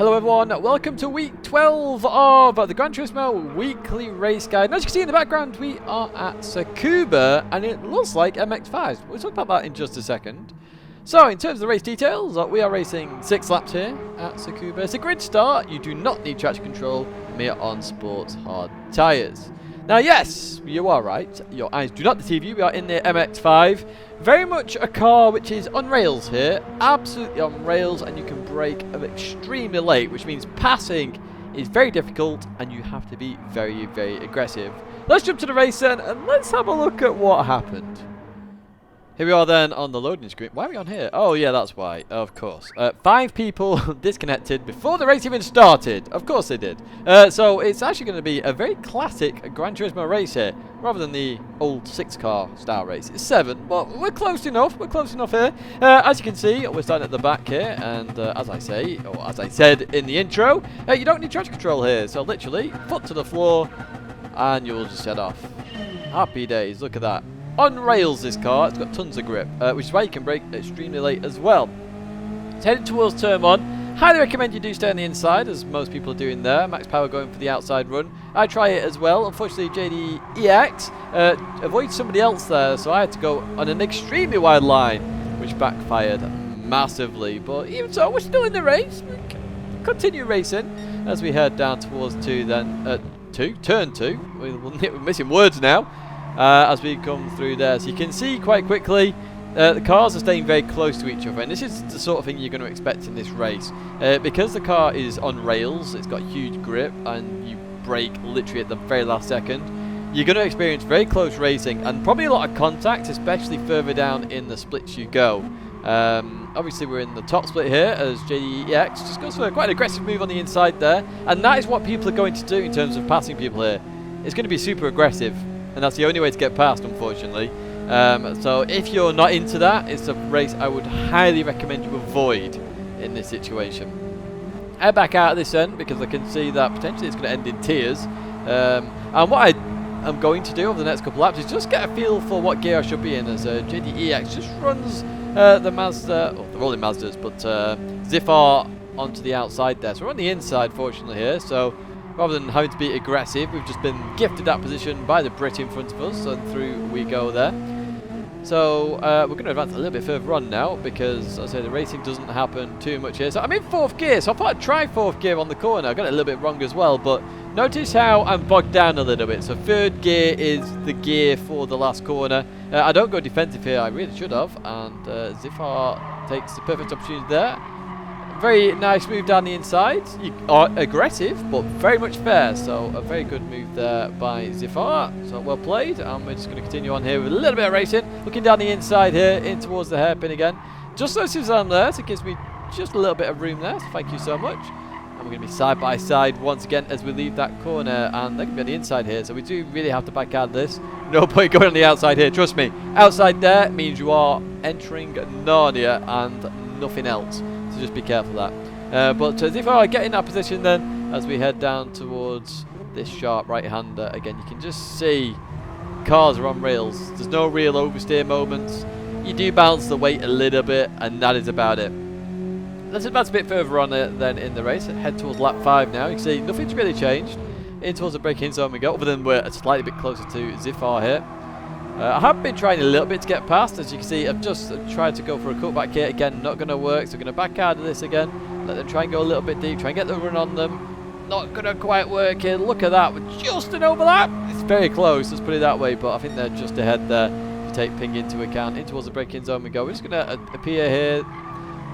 Hello everyone, welcome to week 12 of the Gran Turismo weekly race guide. And as you can see in the background, we are at Tsukuba and it looks like MX-5s. We'll talk about that in just a second. So in terms of the race details, we are racing 6 laps here at Tsukuba. It's a grid start, you do not need traction control, mere on sports hard tyres. Now yes, you are right, your eyes do not deceive you, we are in the MX-5. Very much a car which is on rails here, absolutely on rails, and you can brake extremely late, which means passing is very difficult and you have to be very, very aggressive. Let's jump to the race then and let's have a look at what happened. Here we are then on the loading screen. Why are we on here? Oh yeah, that's why. Of course. 5 people disconnected before the race even started. Of course they did. So it's actually going to be a very classic Gran Turismo race here, rather than the old 6-car style race. It's 7, but we're close enough. We're close enough here. As you can see, we're starting at the back here, and as I said in the intro, you don't need traction control here. So literally, foot to the floor, and you'll just head off. Happy days. Look at that. On rails, this car. It's got tons of grip, which is why you can brake extremely late as well. It's heading towards turn 1. Highly recommend you do stay on the inside, as most people are doing there. Max power going for the outside run. I try it as well. Unfortunately, JDEX avoided somebody else there, so I had to go on an extremely wide line, which backfired massively. But even so, we're still in the race. We can continue racing as we head down towards turn 2. We're missing words now. As we come through there, so you can see quite quickly the cars are staying very close to each other, and this is the sort of thing you're going to expect in this race because the car is on rails. It's got huge grip and you brake literally at the very last second. You're going to experience very close racing and probably a lot of contact, especially further down in the splits you go. Obviously we're in the top split here as JDEX just goes for quite an aggressive move on the inside there, and that is what people are going to do in terms of passing people here. It's going to be super aggressive, and that's the only way to get past, unfortunately. So if you're not into that, it's a race I would highly recommend you avoid in this situation. Head back out of this end because I can see that potentially it's going to end in tears. And what I'm going to do over the next couple of laps is just get a feel for what gear I should be in, as JDEX just runs the Mazda, or the rolling Mazdas, but Zifar onto the outside there. So we're on the inside, fortunately, here. So rather than having to be aggressive, we've just been gifted that position by the Brit in front of us, and through we go there. So we're going to advance a little bit further on now because, as I say, the racing doesn't happen too much here. So I'm in 4th gear, so I thought I'd try 4th gear on the corner. I got it a little bit wrong as well, but notice how I'm bogged down a little bit. So 3rd gear is the gear for the last corner. I don't go defensive here, I really should have, and Zifar takes the perfect opportunity there. Very nice move down the inside. You are aggressive, but very much fair. So a very good move there by Zifar. So well played. And we're just going to continue on here with a little bit of racing. Looking down the inside here, in towards the hairpin again. Just notices I'm there, so it gives me just a little bit of room there. So thank you so much. And we're going to be side by side once again as we leave that corner. And they're going to be on the inside here. So we do really have to back out of this. No point going on the outside here. Trust me. Outside there means you are entering Narnia and nothing else. So just be careful of that. But if I get in that position then, as we head down towards this sharp right-hander, again, you can just see cars are on rails. There's no real oversteer moments. You do balance the weight a little bit, and that is about it. Let's advance a bit further on then in the race and head towards lap 5 now. You can see nothing's really changed. In towards the braking zone we go, other than we're a slightly bit closer to Zifar here. I have been trying a little bit to get past. As you can see, I've just tried to go for a cutback here. Again, not going to work, so we're going to back out of this again. Let them try and go a little bit deep, try and get the run on them. Not going to quite work here. Look at that, with just an overlap. It's very close, let's put it that way, but I think they're just ahead there. If you take ping into account, in towards the braking zone we go. We're just going to appear here.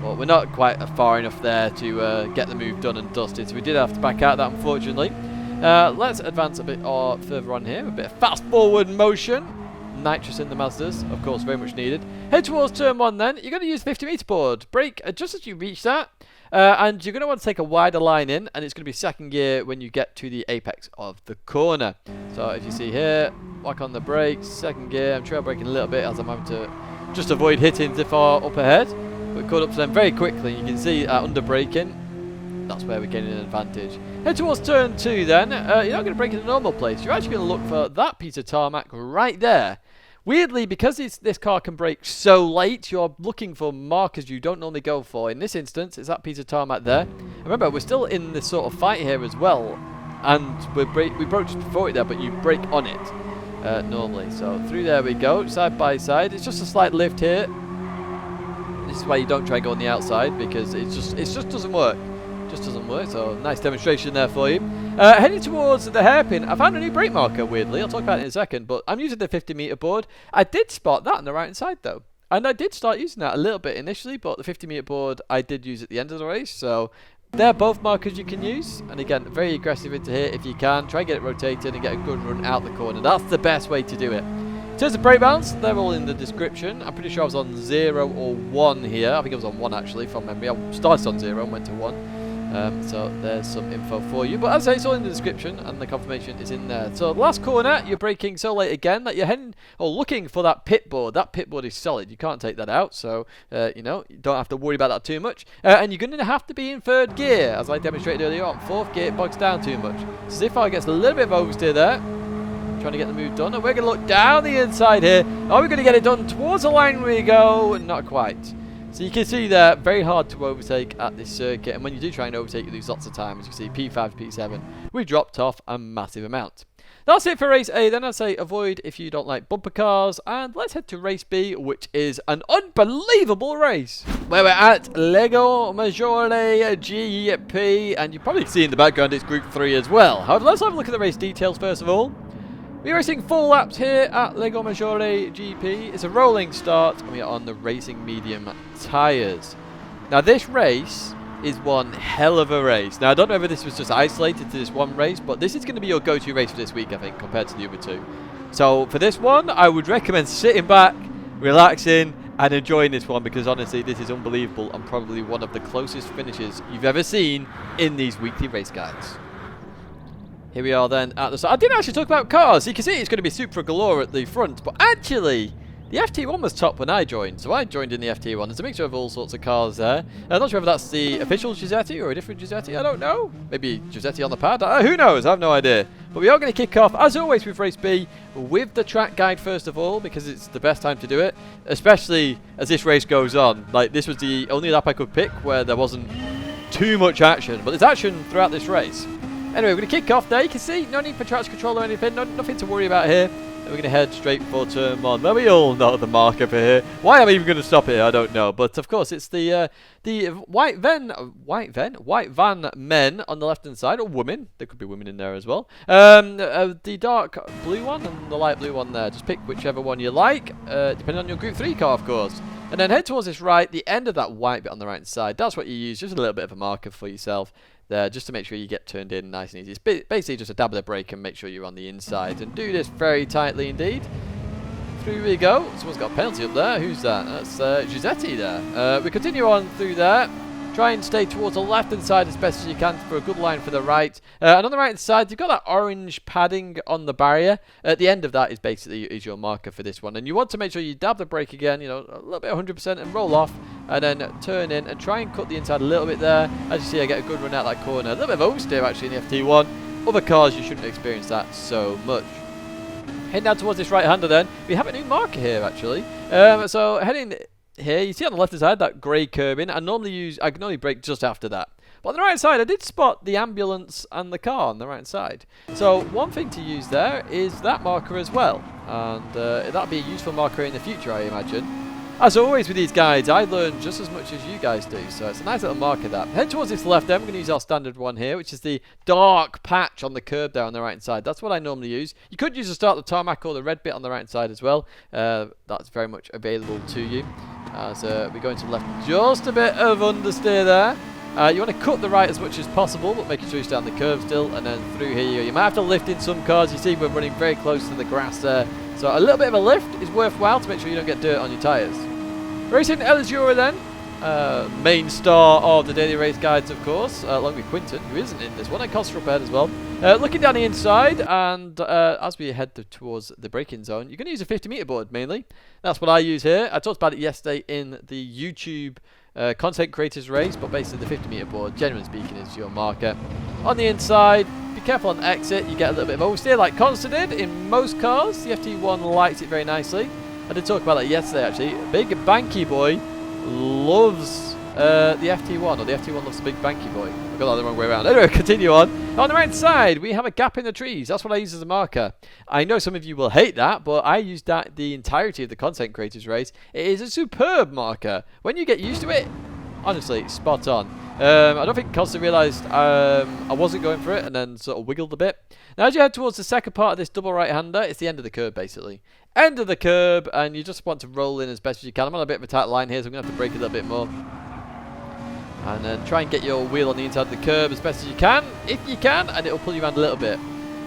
Well, we're not quite far enough there to get the move done and dusted, so we did have to back out that, unfortunately. Let's advance a bit further on here. A bit of fast forward motion. Nitrous in the Mazdas, of course, very much needed. Head towards turn 1 then. You're going to use 50-meter board. Brake just as you reach that, and you're going to want to take a wider line in, and it's going to be 2nd gear when you get to the apex of the corner. So if you see here, whack on the brakes, 2nd gear. I'm trail braking a little bit as I'm having to just avoid hitting Zifar up ahead. But caught up to them very quickly. You can see under braking, that's where we're getting an advantage. Head towards turn 2 then. You're not going to brake in a normal place. You're actually going to look for that piece of tarmac right there, Weirdly, because this car can brake so late, you're looking for markers you don't normally go for. In this instance, it's that piece of tarmac there. Remember, we're still in this sort of fight here as well, and we broke just before it there, but you brake on it normally. So through there we go, side by side. It's just a slight lift here. This is why you don't try and go on the outside, because it just doesn't work. Just doesn't work. So nice demonstration there for you. Heading towards the hairpin, I found a new brake marker, weirdly. I'll talk about it in a second, but I'm using the 50-meter board. I did spot that on the right-hand side, though. And I did start using that a little bit initially, but the 50-meter board I did use at the end of the race. So they're both markers you can use. And again, very aggressive into here if you can. Try and get it rotated and get a good run out the corner. That's the best way to do it. In terms of brake balance, they're all in the description. I'm pretty sure I was on 0 or 1 here. I think I was on 1 actually from memory. I started on 0 and went to 1. So there's some info for you. But as I say, it's all in the description and the confirmation is in there. So last corner, you're braking so late again that you're heading or looking for that pit board. That pit board is solid. You can't take that out. So, you know, you don't have to worry about that too much. And you're going to have to be in 3rd gear, as I demonstrated earlier on. 4th gear, it bogs down too much. So Zifar gets a little bit of oversteer there. Trying to get the move done. And we're going to look down the inside here. Are we going to get it done? Towards the line we go. Not quite. So you can see there, very hard to overtake at this circuit, and when you do try and overtake, you lose lots of time. As you see, P5 to P7, we dropped off a massive amount. That's it for race A. Then I'd say avoid if you don't like bumper cars, and let's head to race B, which is an unbelievable race. Where we're at Lago Maggiore GP, and you probably see in the background it's Group 3 as well. However, let's have a look at the race details first of all. We're racing 4 laps here at Lago Maggiore GP. It's a rolling start, and we are on the racing medium tyres. Now, this race is one hell of a race. Now, I don't know whether this was just isolated to this one race, but this is going to be your go-to race for this week, I think, compared to the other 2. So, for this one, I would recommend sitting back, relaxing, and enjoying this one, because honestly, this is unbelievable and probably one of the closest finishes you've ever seen in these weekly race guides. Here we are then at the start. I didn't actually talk about cars. You can see it's going to be Supra galore at the front, but actually the FT1 was top when I joined, so I joined in the FT1. There's a mixture of all sorts of cars there. I'm not sure if that's the official Giuseppe or a different Giuseppe. I don't know. Maybe Giuseppe on the pad. Who knows? I have no idea. But we are going to kick off, as always with race B, with the track guide first of all, because it's the best time to do it, especially as this race goes on. Like, this was the only lap I could pick where there wasn't too much action, but there's action throughout this race. Anyway, we're going to kick off there. You can see, no need for traction control or anything. Nothing to worry about here. And we're going to head straight for turn 1. Well, we all know the marker for here. Why I'm even going to stop here, I don't know. But, of course, it's the white van men on the left-hand side, or women. There could be women in there as well. The dark blue one and the light blue one there. Just pick whichever one you like, depending on your Group 3 car, of course. And then head towards this right, the end of that white bit on the right side. That's what you use, just a little bit of a marker for yourself there, just to make sure you get turned in nice and easy. It's basically just a dab of the brake and make sure you're on the inside. And do this very tightly indeed. Through we go. Someone's got a penalty up there. Who's that? That's Giuseppe there. We continue on through there. Try and stay towards the left-hand side as best as you can for a good line for the right. And on the right-hand side, you've got that orange padding on the barrier. At the end of that is basically your marker for this one. And you want to make sure you dab the brake again, you know, a little bit 100% and roll off. And then turn in and try and cut the inside a little bit there. As you see, I get a good run out that corner. A little bit of oversteer actually in the FT1. Other cars, you shouldn't experience that so much. Heading down towards this right-hander then. We have a new marker here actually. So heading here, you see on the left-hand side that grey curbing. I can normally brake just after that. But on the right side, I did spot the ambulance and the car on the right side. So one thing to use there is that marker as well. And that'll be a useful marker in the future, I imagine. As always with these guides, I learn just as much as you guys do. So it's a nice little marker there. Head towards this left then. We're going to use our standard one here, which is the dark patch on the curb there on the right side. That's what I normally use. You could use to start the tarmac or the red bit on the right side as well. That's very much available to you. As we're going to the left, just a bit of understeer there. You want to cut the right as much as possible, but making sure you stay on the curve still. And then through here you go. You might have to lift in some cars. You see we're running very close to the grass there. So a little bit of a lift is worthwhile to make sure you don't get dirt on your tyres. Racing Lazarus then. Main star of the daily race guides, of course, along with Quinton, who isn't in this one, and Costa Repaired as well. Looking down the inside, and as we head towards the braking zone, you're going to use a 50-meter board mainly. That's what I use here. I talked about it yesterday in the YouTube content creators race, but basically the 50-meter board, generally speaking, is your marker. On the inside, be careful on exit. You get a little bit of oversteer like Consta did in most cars. The FT1 likes it very nicely. I did talk about that yesterday, actually. Big Banky Boy loves the FT1, or the FT1 loves the Big Banky Boy. I got that the wrong way around. Anyway, continue on. On the right side, we have a gap in the trees. That's what I use as a marker. I know some of you will hate that, but I used that the entirety of the content creators race. It is a superb marker. When you get used to it, honestly, spot on. I don't think Costa realised I wasn't going for it and then sort of wiggled a bit. Now, as you head towards the second part of this double right-hander, it's the end of the curb, basically. End of the curb, and you just want to roll in as best as you can. I'm on a bit of a tight line here, so I'm going to have to brake a little bit more. And then try and get your wheel on the inside of the curb as best as you can, if you can, and it'll pull you around a little bit.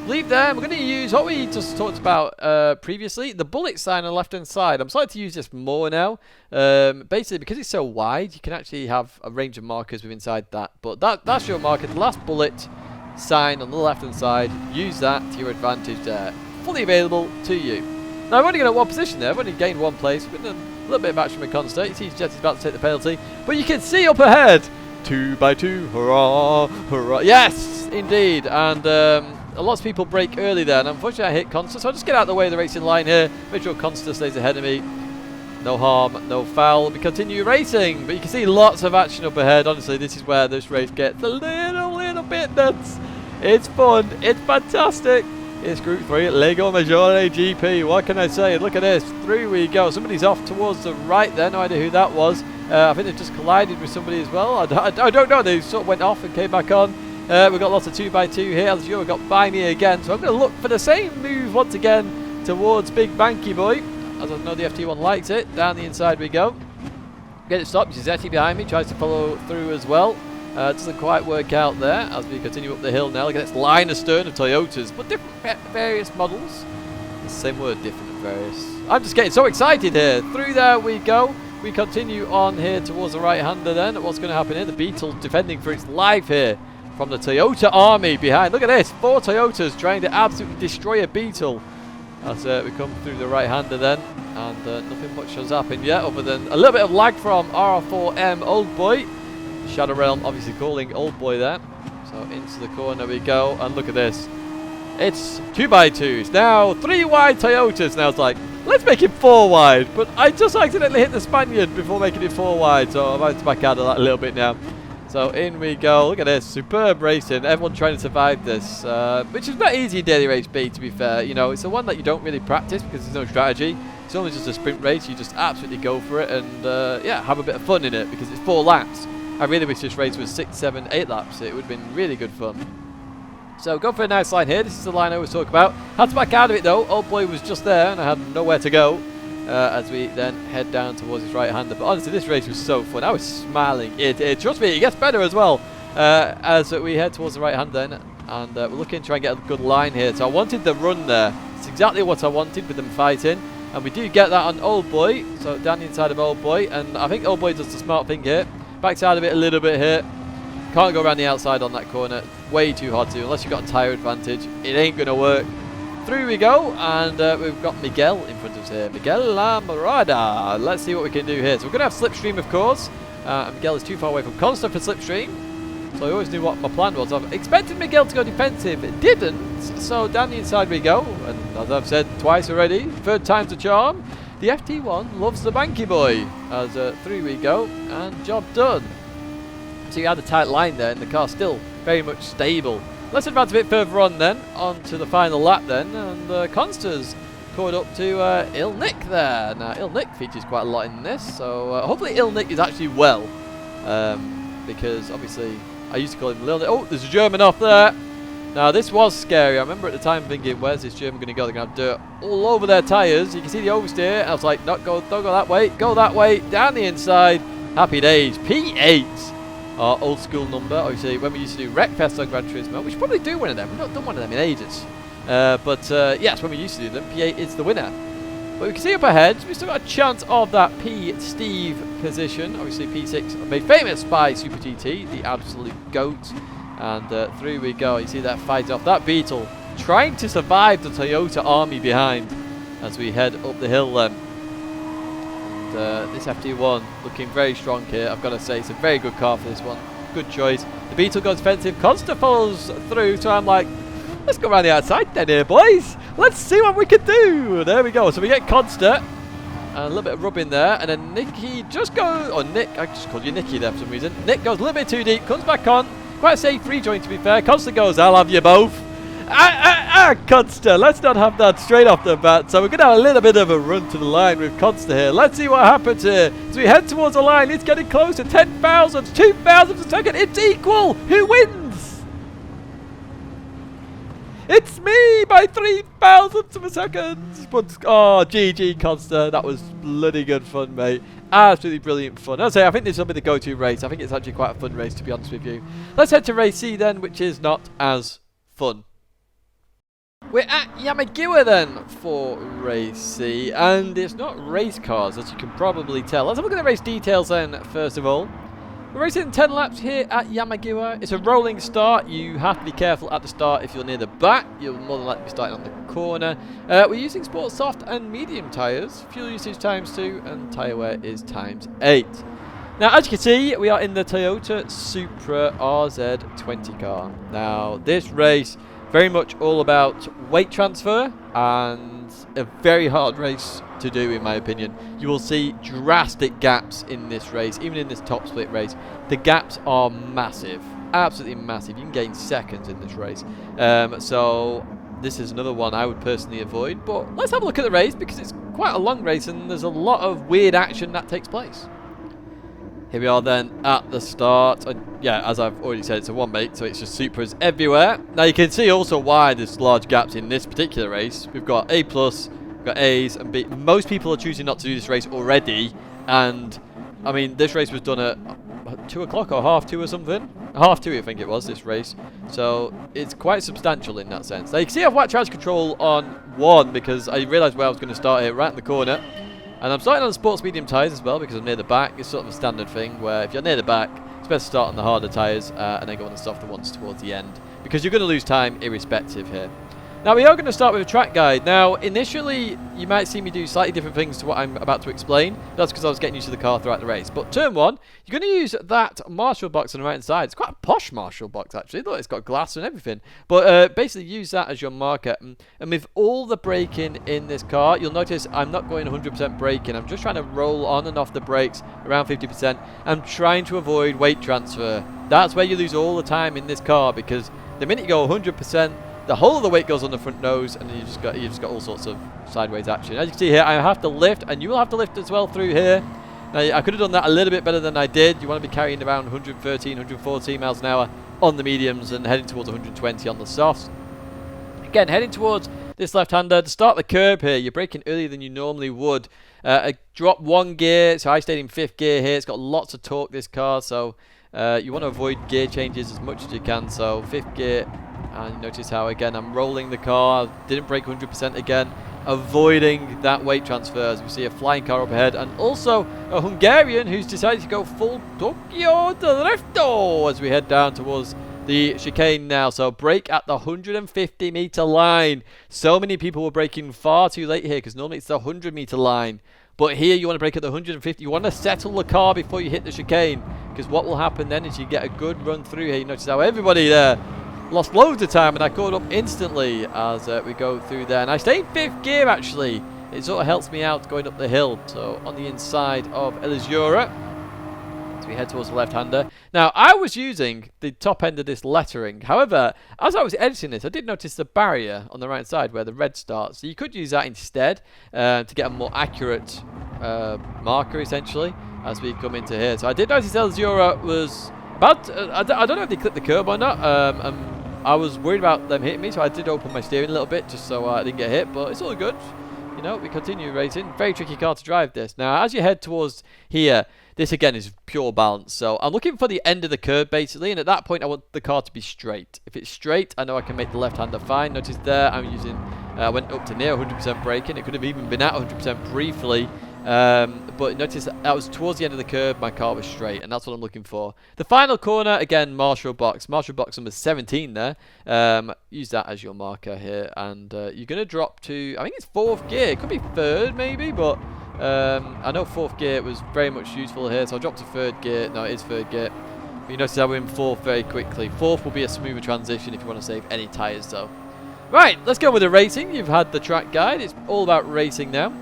Leave there. We're going to use what we just talked about previously, the bullet sign on the left-hand side. I'm starting to use this more now. Basically, because it's so wide, you can actually have a range of markers within inside that. But that's your marker. The last bullet sign on the left-hand side, use that to your advantage there. Fully available to you. Now, I've only got one position there. I've only gained one place. We've done a little bit of action with Consta. You see Jetty's about to take the penalty. But you can see up ahead, 2x2, hurrah, hurrah. Yes, indeed. And lots of people brake early there. And unfortunately, I hit Consta. So I'll just get out of the way of the racing line here. Make sure Consta stays ahead of me. No harm, no foul. We continue racing. But you can see lots of action up ahead. Honestly, this is where this race gets a little bit nuts. It's fun. It's fantastic. It's Group 3 at Lago Maggiore GP. What can I say? Look at this. Through we go. Somebody's off towards the right there. No idea who that was. I think they've just collided with somebody as well. I don't know. They sort of went off and came back on. We've got lots of 2x2 here. As you got by me again. So I'm going to look for the same move once again towards Big Banky Boy. As I know the FT1 likes it. Down the inside we go. Get it stopped. Giuseppe behind me. Tries to follow through as well. Doesn't quite work out there as we continue up the hill now. Look at this line astern of Toyotas, but different various models. The same word, different and various. I'm just getting so excited here. Through there we go. We continue on here towards the right-hander then. What's going to happen here? The Beetle defending for its life here from the Toyota army behind. Look at this. 4 Toyotas trying to absolutely destroy a Beetle as we come through the right-hander then. And nothing much has happened yet other than a little bit of lag from R4M Old Boy. Shadow Realm obviously calling Old Boy there. So into the corner we go, and look at this. It's 2x2s. Now 3 wide Toyotas. Now it's like, let's make it 4 wide. But I just accidentally hit the Spaniard before making it 4 wide. So I'm about to back out of that a little bit now. So in we go. Look at this. Superb racing. Everyone trying to survive this. Which is not easy in Daily Race B, to be fair. You know, it's the one that you don't really practice because there's no strategy. It's only just a sprint race. You just absolutely go for it and, yeah, have a bit of fun in it because it's 4 laps. I really wish this race was 6, 7, 8 laps. It would have been really good fun. So go for a nice line here. This is the line I always talk about. Had to back out of it though. Old Boy was just there and I had nowhere to go as we then head down towards his right-hander. But honestly, this race was so fun. I was smiling. Trust me, it gets better as well as we head towards the right-hander then. And we're looking to try and get a good line here. So I wanted the run there. It's exactly what I wanted with them fighting. And we do get that on Old Boy. So down the inside of Old Boy. And I think Old Boy does the smart thing here. Backs out of it a little bit here. Can't go around the outside on that corner. Way too hard to do unless you've got a tyre advantage. It ain't going to work. Through we go. And we've got Miguel in front of us here. Miguel Lamarada. Let's see what we can do here. So we're going to have Slipstream, of course. Miguel is too far away from Consta for Slipstream. So I always knew what my plan was. I've expected Miguel to go defensive. It didn't. So down the inside we go. And as I've said twice already, 3rd time's a charm. The FT1 loves the Banky Boy. As through we go, and job done. So you had a tight line there, and the car's still very much stable. Let's advance a bit further on then, on to the final lap then, and Consta's caught up to Il Nick there. Now Il Nick features quite a lot in this, so hopefully Il Nick is actually well, because obviously I used to call him Lil Nick. Oh, there's a German off there. Now this was scary. I remember at the time thinking, where's this German going to go? They're going to have dirt all over their tyres. You can see the oversteer. And I was like, don't go that way. Go that way. Down the inside. Happy days. P8. Our old school number. Obviously, when we used to do Wreckfest on Gran Turismo, we should probably do one of them. We've not done one of them in ages. Yes, when we used to do them, P8 is the winner. But we can see up ahead, we've still got a chance of that P. Steve position. Obviously, P6 made famous by Super GT, the absolute GOAT. And through we go. You see that fight off. That Beetle trying to survive the Toyota army behind as we head up the hill then. And this FT1 looking very strong here. I've got to say, it's a very good car for this one. good choice. The Beetle goes defensive. Consta follows through, so I'm like, let's go around the outside then here, boys. Let's see what we can do. There we go. So we get Consta. A little bit of rubbing there. And then Nicky just goes... Oh, Nick. I just called you Nicky there for some reason. Nick goes a little bit too deep. Comes back on. Quite a safe rejoin, to be fair. Consta goes, I'll have you both. Consta. Let's not have that straight off the bat. So we're going to have a little bit of a run to the line with Consta here. Let's see what happens here. As we head towards the line, it's getting closer. 10,000, 2,000 a second. It's equal. Who wins? It's me by 3,000ths of a second. But, oh, GG, Consta. That was bloody good fun, mate. Absolutely brilliant fun. I'll say, I think this will be the go-to race. I think it's actually quite a fun race, to be honest with you. Let's head to race C then, which is not as fun. We're at Yamagiwa then for race C, and it's not race cars, as you can probably tell. Let's have a look at the race details then, first of all. We're racing 10 laps here at Yamagiwa. It's a rolling start. You have to be careful at the start if you're near the back. You'll more than likely be starting on the corner. We're using sport soft and medium tyres. Fuel usage ×2 and tyre wear is ×8. Now, as you can see, we are in the Toyota Supra RZ20 car. Now, this race, very much all about weight transfer and a very hard race to do, in my opinion. You will see drastic gaps in this race, even in this top split race. The gaps are massive, absolutely massive. You can gain seconds in this race. So this is another one I would personally avoid. But let's have a look at the race, because it's quite a long race and there's a lot of weird action that takes place. Here we are then at the start. Yeah, as I've already said, it's a one make, so it's just Supras everywhere. Now you can see also why there's large gaps in this particular race. We've got A+, we've got A's and B. Most people are choosing not to do this race already. And, I mean, this race was done at 2 o'clock or half 2 or something. Half 2, I think it was, this race. So it's quite substantial in that sense. Now you can see I've whacked traction control on 1 because I realised where I was going to start here, right in the corner. And I'm starting on the sports medium tyres as well because I'm near the back. It's sort of a standard thing where if you're near the back, it's best to start on the harder tyres and then go on the softer ones towards the end, because you're going to lose time irrespective here. Now we are going to start with a track guide. Now initially you might see me do slightly different things to what I'm about to explain. That's because I was getting used to the car throughout the race. But turn 1, you're going to use that Marshall box on the right hand side. It's quite a posh Marshall box actually. Look, it's got glass and everything. But basically use that as your marker. And with all the braking in this car, you'll notice I'm not going 100% braking. I'm just trying to roll on and off the brakes around 50%. I'm trying to avoid weight transfer. That's where you lose all the time in this car, because the minute you go 100%, the whole of the weight goes on the front nose, and then you just got all sorts of sideways action. As you can see here, I have to lift, and you will have to lift as well through here. Now, I could have done that a little bit better than I did. You want to be carrying around 113, 114 miles an hour on the mediums and heading towards 120 on the softs. Again, heading towards this left-hander. To start the curb here, you're braking earlier than you normally would. I dropped 1 gear, so I stayed in 5th gear here. It's got lots of torque, this car, so you want to avoid gear changes as much as you can. So 5th gear. And you notice how, again, I'm rolling the car, didn't brake 100% again, avoiding that weight transfer as we see a flying car up ahead. And also a Hungarian who's decided to go full Tokyo Drifto as we head down towards the chicane now. So brake at the 150 meter line. So many people were braking far too late here, because normally it's the 100 meter line. But here you want to brake at the 150. You want to settle the car before you hit the chicane, because what will happen then is you get a good run through here. You notice how everybody there lost loads of time, and I caught up instantly as we go through there. And I stay in 5th gear, actually. It sort of helps me out going up the hill. So on the inside of Elizura, as we head towards the left-hander. Now, I was using the top end of this lettering. However, as I was editing this, I did notice the barrier on the right side where the red starts. So you could use that instead to get a more accurate marker, essentially, as we come into here. So I did notice Elizura was about... I don't know if they clipped the curb or not. I was worried about them hitting me, so I did open my steering a little bit just so I didn't get hit, but it's all good. You know, we continue racing. Very tricky car to drive this. Now, as you head towards here, this again is pure balance. So I'm looking for the end of the curve, basically, and at that point I want the car to be straight. If it's straight, I know I can make the left-hander fine. Notice there I'm using... I went up to near 100% braking. It could have even been at 100% briefly. But notice that was towards the end of the curve, my car was straight, and that's what I'm looking for. The final corner, again, Marshall box number 17 there. Use that as your marker here, and you're going to drop to, I think it's 4th gear. It could be 3rd maybe, but I know 4th gear was very much useful here, so I'll drop to 3rd gear. No, it is 3rd gear. You notice how we're in fourth very quickly. Fourth will be a smoother transition if you want to save any tyres though. Right, let's go with the racing. You've had the track guide. It's all about racing now.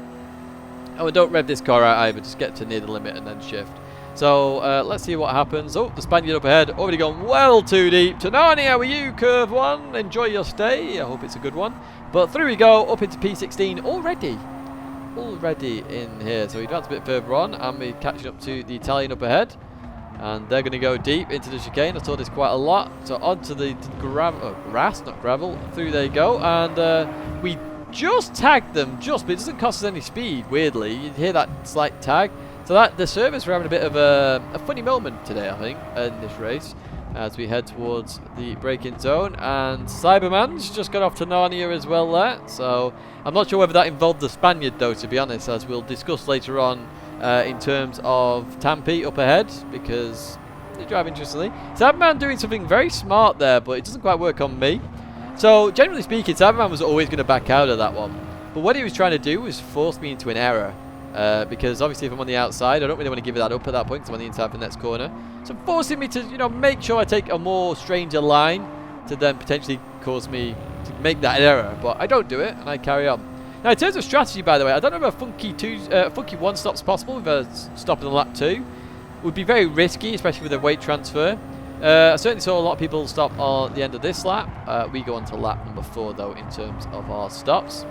Oh, and don't rev this car out either. Just get to near the limit and then shift. So let's see what happens. Oh, the Spaniard up ahead. Already gone well too deep. Tidgney, how are you? Curve 1. Enjoy your stay. I hope it's a good one. But through we go. Up into P16 already. Already in here. So we advance a bit further on. And we're catching up to the Italian up ahead. And they're going to go deep into the chicane. I saw this quite a lot. So onto the grass, not gravel. Through they go. And we just tagged them. But it doesn't cost us any speed, weirdly. You hear that slight tag. So that the servers were having a bit of a funny moment today, I think, in this race. As we head towards the braking zone. And Cyberman's just got off to Narnia as well there. So I'm not sure whether that involved the Spaniard, though, to be honest, as we'll discuss later on. In terms of Tampi up ahead, because they drive interestingly. Cyberman doing something very smart there, but it doesn't quite work on me. So generally speaking, Cyberman was always going to back out of that one. But what he was trying to do was force me into an error. Because obviously if I'm on the outside, I don't really want to give that up at that point because I'm on the inside of the next corner. So forcing me to, you know, make sure I take a more stranger line to then potentially cause me to make that error. But I don't do it, and I carry on. Now, in terms of strategy, by the way, I don't know if a funky one stop's possible with a stop in the lap 2. It would be very risky, especially with a weight transfer. I certainly saw a lot of people stop on the end of this lap. We go on to lap number 4, though, in terms of our stops.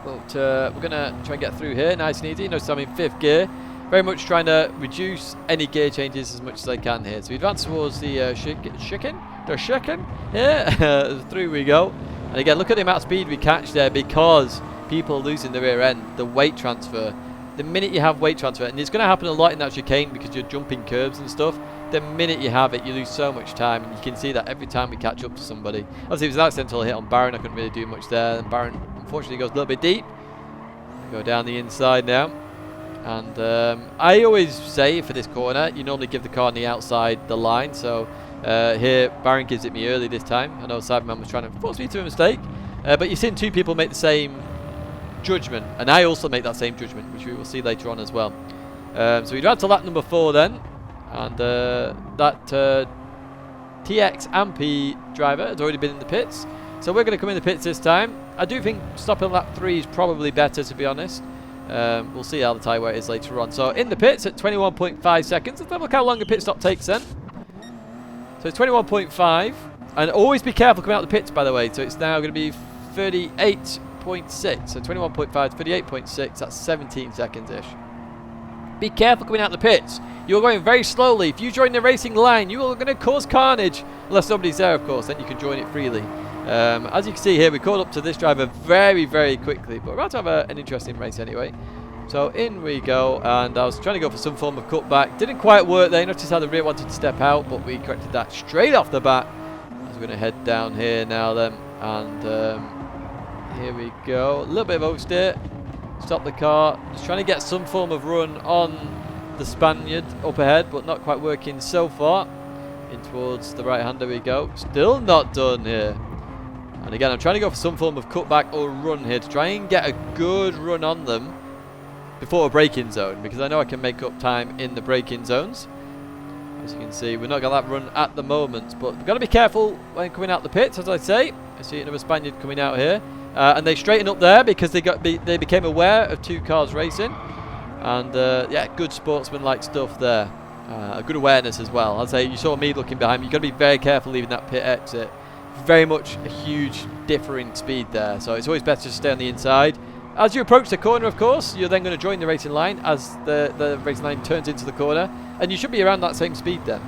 But we're going to try and get through here, nice and easy. Notice I'm in 5th gear. Very much trying to reduce any gear changes as much as I can here. So we advance towards the chicane. The chicane here. Through we go. And again, look at the amount of speed we catch there because people losing the rear end, the weight transfer. The minute you have weight transfer, and it's going to happen a lot in that chicane because you're jumping curbs and stuff, the minute you have it, you lose so much time, and you can see that every time we catch up to somebody. Obviously, it was an accidental hit on Baron. I couldn't really do much there, and Baron, unfortunately, goes a little bit deep. Go down the inside now. And I always say for this corner, you normally give the car on the outside the line, so here, Baron gives it me early this time. I know Cyberman was trying to force me to a mistake, but you've seen two people make the same judgment, and I also make that same judgment, which we will see later on as well. So we drive to lap number 4 then, and that TX Ampy driver has already been in the pits, so we're going to come in the pits this time. I do think stopping lap 3 is probably better, to be honest. We'll see how the tyre wear is later on. So in the pits at 21.5 seconds. Let's have a look how long a pit stop takes then. So it's 21.5, and always be careful coming out the pits, by the way. So it's now going to be 38.6. So 21.5 to 38.6. That's 17 seconds-ish. Be careful coming out the pits. You're going very slowly. If you join the racing line, you are going to cause carnage. Unless somebody's there, of course. Then you can join it freely. As you can see here, we caught up to this driver very, very quickly. But we're about to have an interesting race anyway. So in we go, and I was trying to go for some form of cutback. Didn't quite work there. Notice how the rear wanted to step out, but we corrected that straight off the bat. As we're going to head down here now then. And here we go. A little bit of oversteer. Stop the car. Just trying to get some form of run on the Spaniard up ahead, but not quite working so far. In towards the right-hander we go. Still not done here. And again, I'm trying to go for some form of cutback or run here to try and get a good run on them before a braking zone, because I know I can make up time in the braking zones. As you can see, we're not got that run at the moment, but we've got to be careful when coming out the pits, as I say. I see another Spaniard coming out here, and they straighten up there because they became aware of two cars racing, and yeah, good sportsman-like stuff there. A good awareness as well. I'd say you saw me looking behind me. You've got to be very careful leaving that pit exit. Very much a huge differing speed there, so it's always better to stay on the inside. As you approach the corner, of course, you're then going to join the racing line as the racing line turns into the corner, and you should be around that same speed then.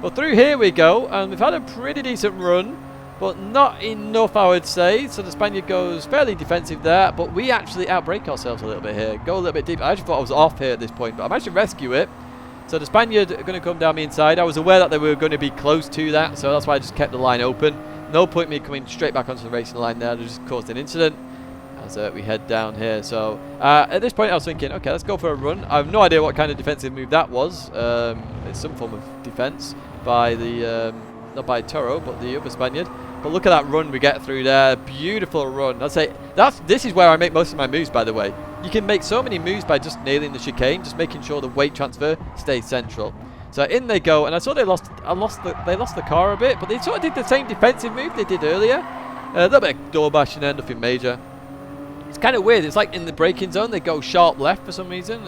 Well, through here we go, and we've had a pretty decent run, but not enough, I would say. So the Spaniard goes fairly defensive there, but we actually outbrake ourselves a little bit here. Go a little bit deep. I actually thought I was off here at this point, but I managed to rescue it. So the Spaniard are going to come down the inside. I was aware that they were going to be close to that, so that's why I just kept the line open. No point me coming straight back onto the racing line there. It just caused an incident as we head down here. So at this point I was thinking, okay, let's go for a run. I have no idea what kind of defensive move that was. It's some form of defense by the not by Toro, but the other Spaniard. But look at that run we get through there. Beautiful run. I'd say this is where I make most of my moves, by the way. You can make so many moves by just nailing the chicane, just making sure the weight transfer stays central. So in they go, and I saw they lost the car a bit, but they sort of did the same defensive move they did earlier. A little bit of door bashing there, nothing major. It's kind of weird. It's like in the braking zone, they go sharp left for some reason.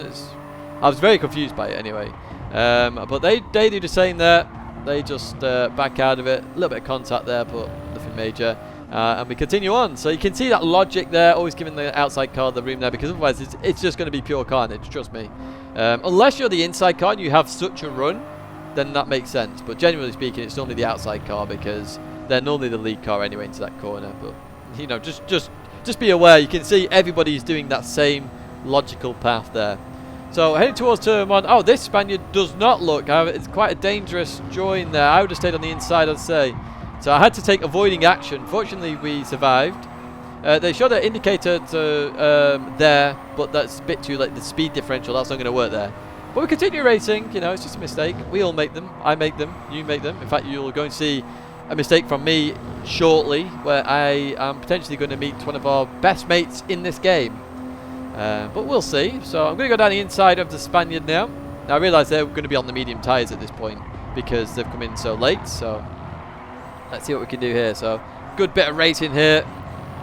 I was very confused by it anyway. But they do the same there. They just back out of it. A little bit of contact there, but nothing major. And we continue on. So you can see that logic there, always giving the outside car the room there, because otherwise it's just going to be pure carnage, trust me. Unless you're the inside car and you have such a run, then that makes sense. But generally speaking, it's normally the outside car, because they're normally the lead car anyway into that corner. But, you know, just be aware. You can see everybody's doing that same logical path there. So heading towards turn 1. Oh, this Spaniard does not look. It's quite a dangerous join there. I would have stayed on the inside, I'd say. So I had to take avoiding action. Fortunately, we survived. They showed an indicator there, but that's a bit too late. The speed differential, that's not going to work there. But we continue racing. You know, it's just a mistake. We all make them. I make them. You make them. In fact, you're going to see a mistake from me shortly, where I am potentially going to meet one of our best mates in this game. But we'll see. So I'm going to go down the inside of the Spaniard now. Now I realise they're going to be on the medium tyres at this point, because they've come in so late. So let's see what we can do here. So good bit of racing here.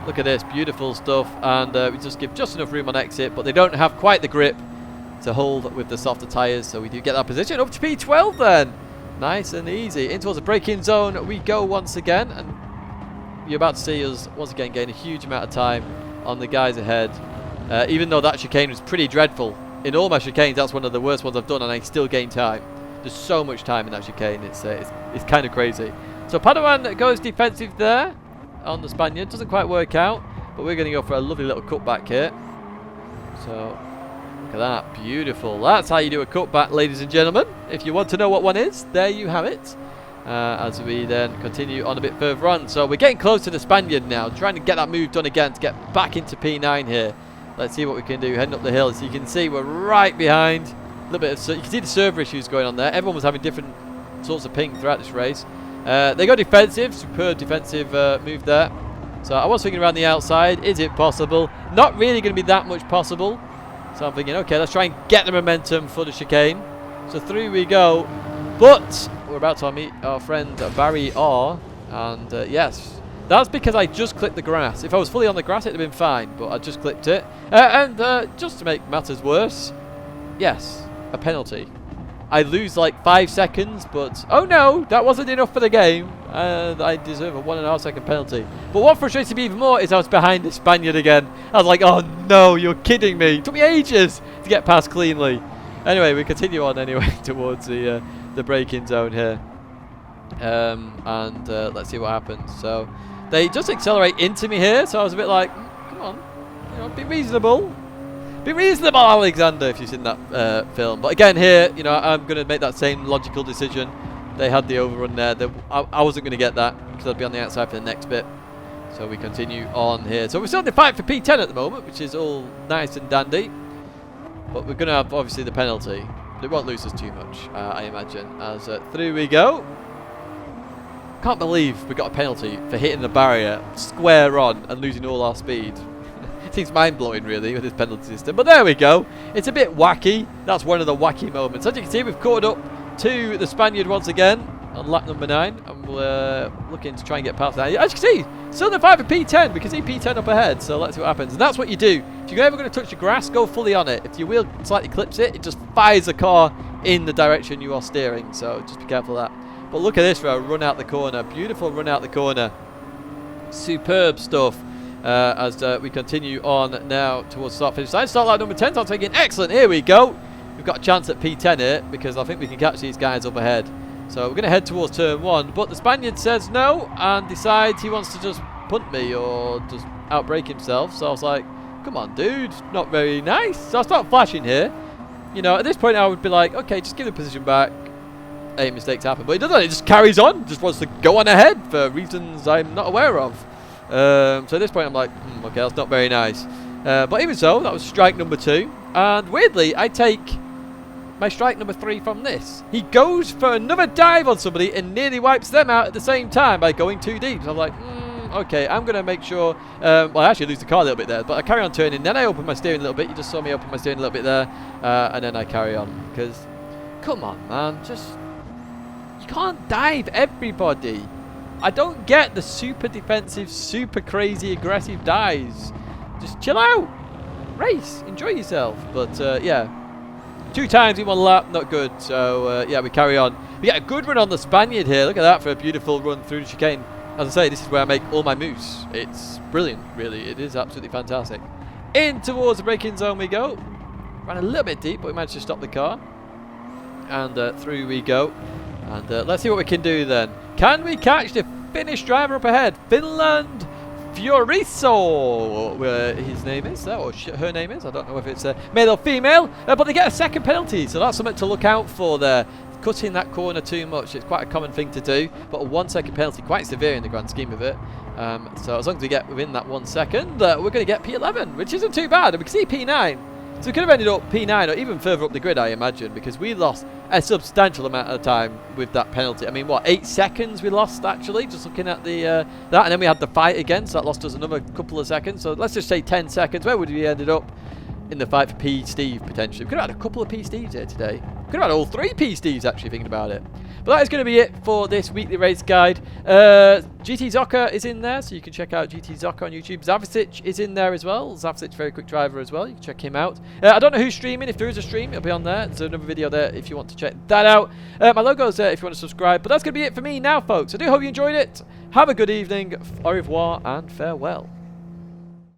Look at this, beautiful stuff. And we just give just enough room on exit, but they don't have quite the grip to hold with the softer tyres. So we do get that position up to P12 then. Nice and easy. In towards the braking zone we go once again. And you're about to see us once again gain a huge amount of time on the guys ahead. Even though that chicane was pretty dreadful. In all my chicanes, that's one of the worst ones I've done, and I still gain time. There's so much time in that chicane. It's kind of crazy. So Padawan goes defensive there on the Spaniard. Doesn't quite work out, but we're going to go for a lovely little cutback here. So look at that, beautiful. That's how you do a cutback, ladies and gentlemen. If you want to know what one is, there you have it. As we then continue on a bit further on. So we're getting close to the Spaniard now, trying to get that move done again to get back into P9 here. Let's see what we can do heading up the hill. So you can see we're right behind. A little bit of, you can see the server issues going on there. Everyone was having different sorts of ping throughout this race. They go defensive, superb defensive move there. So I was thinking around the outside, is it possible? Not really going to be that much possible. So I'm thinking, okay, let's try and get the momentum for the chicane. So through we go. But we're about to meet our friend Barry R. And yes, that's because I just clipped the grass. If I was fully on the grass, it would have been fine. But I just clipped it. And just to make matters worse, yes, a penalty. I lose like 5 seconds, but oh no, that wasn't enough for the game. And I deserve a 1.5 second penalty. But what frustrated me even more is I was behind the Spaniard again. I was like, oh no, you're kidding me. It took me ages to get past cleanly. Anyway, we continue on anyway towards the braking zone here. Let's see what happens. So they just accelerate into me here. So I was a bit like, come on, you know, be reasonable. Be reasonable, Alexander, if you've seen that film. But again here, you know, I'm going to make that same logical decision. They had the overrun there. I wasn't going to get that because I'd be on the outside for the next bit. So we continue on here. So we're still in the fight for P10 at the moment, which is all nice and dandy. But we're going to have, obviously, the penalty. It won't lose us too much, I imagine. As through we go. Can't believe we got a penalty for hitting the barrier square on and losing all our speed. It seems mind-blowing, really, with this penalty system. But there we go. It's a bit wacky. That's one of the wacky moments. As you can see, we've caught up to the Spaniard once again on lap number 9. And we're looking to try and get past that. As you can see, still in the fight for P10. We can see P10 up ahead. So let's see what happens. And that's what you do. If you're ever going to touch the grass, go fully on it. If your wheel slightly clips it, it just fires the car in the direction you are steering. So just be careful of that. But look at this for a run out the corner. Beautiful run out the corner. Superb stuff. As we continue on now towards start finish line. Start line number 10. So I'm taking excellent. Here we go. We've got a chance at P10 here because I think we can catch these guys up ahead. So we're going to head towards turn 1. But the Spaniard says no and decides he wants to just punt me or just outbrake himself. So I was like, come on, dude. Not very nice. So I start flashing here. You know, at this point I would be like, okay, just give the position back. Hey, mistakes happen. But he doesn't. He just carries on. Just wants to go on ahead for reasons I'm not aware of. So at this point I'm like, okay, that's not very nice. But even so, that was strike number 2. And weirdly, I take my strike number 3 from this. He goes for another dive on somebody and nearly wipes them out at the same time by going too deep. So I'm like, okay, I'm going to make sure... well, I actually lose the car a little bit there, but I carry on turning. Then I open my steering a little bit. You just saw me open my steering a little bit there. And then I carry on. Because Come on, man. Just... You can't dive everybody. I don't get the super defensive, super crazy, aggressive dives. Just chill out. Race. Enjoy yourself. But, yeah. 2 times in 1 lap. Not good. So, yeah, we carry on. We get a good run on the Spaniard here. Look at that for a beautiful run through the chicane. As I say, this is where I make all my moves. It's brilliant, really. It is absolutely fantastic. In towards the braking zone we go. Ran a little bit deep, but we managed to stop the car. And through we go. And let's see what we can do then. Can we catch the Finnish driver up ahead? Finland Fioriso, his name is, or her name is. I don't know if it's male or female. But they get a second penalty, so that's something to look out for there. Cutting that corner too much, it's quite a common thing to do, but a 1 second penalty, quite severe in the grand scheme of it. So as long as we get within that 1 second, we're going to get P11, which isn't too bad. And we can see P9, so we could have ended up P9 or even further up the grid, I imagine, because we lost a substantial amount of time with that penalty. I mean, what, 8 seconds we lost actually, just looking at the that, and then we had the fight again, so that lost us another couple of seconds. So let's just say 10 seconds. Where would we ended up in the fight for P Steve potentially? We could have had a couple of P Steves here today. Could have had all 3 P Steves actually, thinking about it. But that is going to be it for this weekly race guide. GT Zocca is in there, so you can check out GT Zocca on YouTube. Zavicic is in there as well. Zavicic, very quick driver as well. You can check him out. I don't know who's streaming. If there is a stream, it'll be on there. There's another video there if you want to check that out. My logo's there if you want to subscribe. But that's going to be it for me now, folks. I do hope you enjoyed it. Have a good evening. Au revoir and farewell.